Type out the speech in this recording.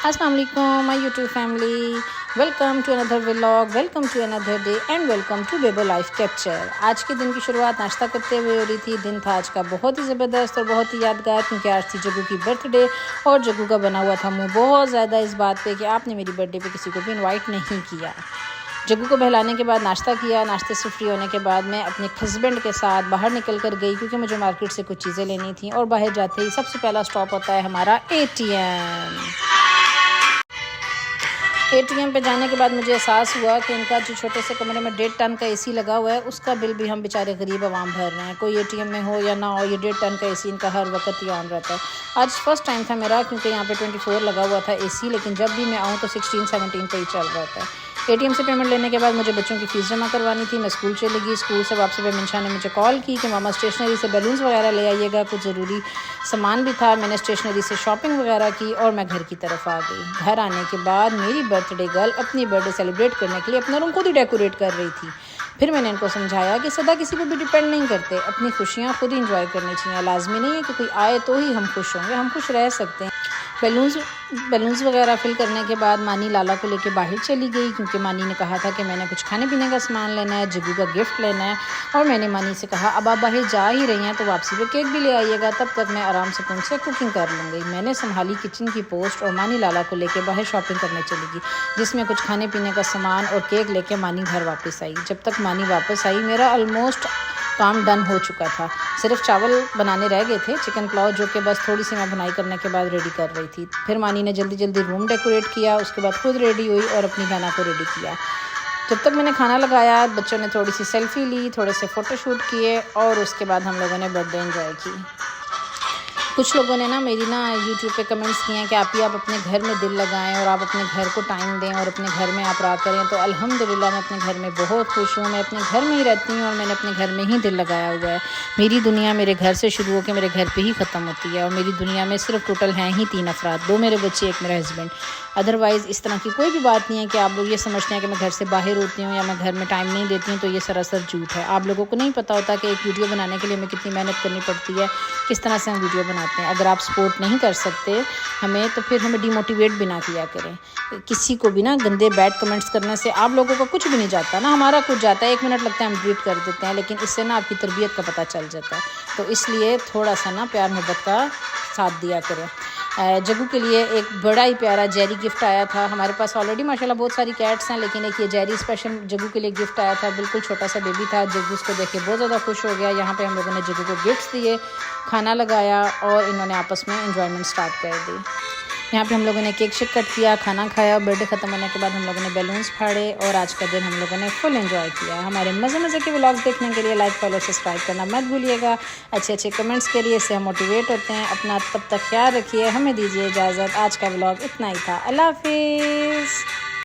अस्सलाम वालेकुम my YouTube family, welcome to another vlog, welcome to another day and welcome to Bebo life capture. आज के दिन की शुरुआत नाश्ता करते हुए हो रही थी। दिन था आज का बहुत ही ज़बरदस्त और बहुत ही यादगार, क्योंकि आज थी जग्गू की बर्थडे और जग्गू का बना हुआ था मुँह बहुत ज़्यादा इस बात पे कि आपने मेरी बर्थडे पे किसी को भी इन्वाइट नहीं किया। जग्गू को बहलाने के बाद नाश्ता किया। नाश्ते से फ्री होने के बाद मैं अपने हस्बैंड के साथ बाहर निकल कर गई, क्योंकि मुझे मार्केट से कुछ चीज़ें लेनी थी। और बाहर जाते ही सबसे पहला स्टॉप होता है हमारा एटीएम पे जाने के बाद मुझे एहसास हुआ कि इनका जो छोटे से कमरे में 1.5 टन का एसी लगा हुआ है, उसका बिल भी हम बेचारे गरीब आवाम भर रहे हैं। कोई एटीएम में हो या ना हो, ये 1.5 टन का एसी इनका हर वक्त ही ऑन रहता है। आज फर्स्ट टाइम था मेरा, क्योंकि यहाँ पे 24 लगा हुआ था एसी, लेकिन जब भी मैं आऊँ तो 16-17 पे ही चल रहा था। एटीएम से पेमेंट लेने के बाद मुझे बच्चों की फ़ीस जमा करवानी थी। मैं स्कूल चली गई। स्कूल से वापसी पे मिंशा ने मुझे कॉल की कि मामा स्टेशनरी से बैलून्स वगैरह ले आइएगा, कुछ ज़रूरी सामान भी था। मैंने स्टेशनरी से शॉपिंग वगैरह की और मैं घर की तरफ आ गई। घर आने के बाद मेरी बर्थडे गर्ल अपनी बर्थडे सेलिब्रेट करने के लिए अपना रूम खुद ही डेकोरेट कर रही थी। फिर मैंने इनको समझाया कि सदा किसी पर भी डिपेंड नहीं करते, अपनी खुशियाँ खुद ही इंजॉय करनी चाहिए। लाजमी नहीं है कि कोई आए तो ही हम खुश होंगे, हम खुश रह सकते हैं। बैलून्स वगैरह फिल करने के बाद मानी लाला को लेके बाहर चली गई, क्योंकि मानी ने कहा था कि मैंने कुछ खाने पीने का सामान लेना है, जग्गू का गिफ्ट लेना है। और मैंने मानी से कहा अब आप बाहर जा ही रही हैं तो वापसी पे केक भी ले आइएगा, तब तक मैं आराम से उनसे कुकिंग कर लूँगी। मैंने संभाली किचन की पोस्ट और मानी लाला को लेके बाहर शॉपिंग करने चली गई, जिसमें कुछ खाने पीने का सामान और केक लेके मानी घर वापस आई। जब तक मानी वापस आई मेरा ऑलमोस्ट काम डन हो चुका था। सिर्फ चावल बनाने रह गए थे, चिकन पुलाव, जो कि बस थोड़ी सी मैं बुनाई करने के बाद रेडी कर रही थी। फिर मानी ने जल्दी जल्दी रूम डेकोरेट किया, उसके बाद खुद रेडी हुई और अपनी बहना को रेडी किया। जब तक मैंने खाना लगाया, बच्चों ने थोड़ी सी सेल्फी ली, थोड़े से फ़ोटोशूट किए और उसके बाद हम लोगों ने बर्थडे एंजॉय की। कुछ लोगों ने मेरी यूट्यूब पे कमेंट्स किए हैं कि आप अपने घर में दिल लगाएं और आप अपने घर को टाइम दें और अपने घर में आप रहा करें। तो अल्हम्दुलिल्लाह मैं अपने घर में बहुत खुश हूँ। मैं अपने घर में ही रहती हूँ और मैंने अपने घर में ही दिल लगाया हुआ है। मेरी दुनिया मेरे घर से शुरू होकर मेरे घर पे ही ख़त्म होती है। और मेरी दुनिया में सिर्फ टोटल हैं ही 3 अफराद, 2 मेरे बच्चे, 1 मेरा हस्बैंड। अदरवाइज़ इस तरह की कोई भी बात नहीं है कि आप लोग ये समझते हैं कि मैं घर से बाहर होती हूँ या मैं घर में टाइम नहीं देती हूँ, तो ये सरासर झूठ है। आप लोगों को नहीं पता होता कि एक वीडियो बनाने के लिए हमें कितनी मेहनत करनी पड़ती है, किस तरह से हम वीडियो बनाते हैं। अगर आप सपोर्ट नहीं कर सकते हमें, तो फिर हमें डिमोटिवेट भी ना किया करें। किसी को भी गंदे बैड कमेंट्स करने से आप लोगों का कुछ भी नहीं जाता हमारा कुछ जाता है। 1 मिनट लगता है हम डिलीट कर देते हैं, लेकिन इससे आपकी तरबियत का पता चल जाता है। तो इसलिए थोड़ा सा प्यार मोहब्बत का साथ दिया करें। जग्गू के लिए एक बड़ा ही प्यारा जेरी गिफ्ट आया था। हमारे पास ऑलरेडी माशाल्लाह बहुत सारी कैट्स हैं, लेकिन एक ये जेरी स्पेशल जग्गू के लिए गिफ्ट आया था। बिल्कुल छोटा सा बेबी था। जग्गू उसको देख के बहुत ज़्यादा खुश हो गया। यहाँ पे हम लोगों ने जग्गू को गिफ्ट्स दिए, खाना लगाया और इन्होंने आपस में एंजॉयमेंट स्टार्ट कर दी। यहाँ पे हम लोगों ने केक शेक कट किया, खाना खाया। बर्थडे ख़त्म होने के बाद हम लोगों ने बैलून्स फाड़े और आज का दिन हम लोगों ने फुल एंजॉय किया। हमारे मज़े के व्लॉग्स देखने के लिए लाइक, फॉलो, सब्सक्राइब करना मत भूलिएगा। अच्छे कमेंट्स करिए, इससे हम मोटिवेट होते हैं। अपना तब तक ख्याल रखिए। हमें दीजिए इजाज़त। आज का व्लॉग इतना ही था। अल्लाह हाफिज़।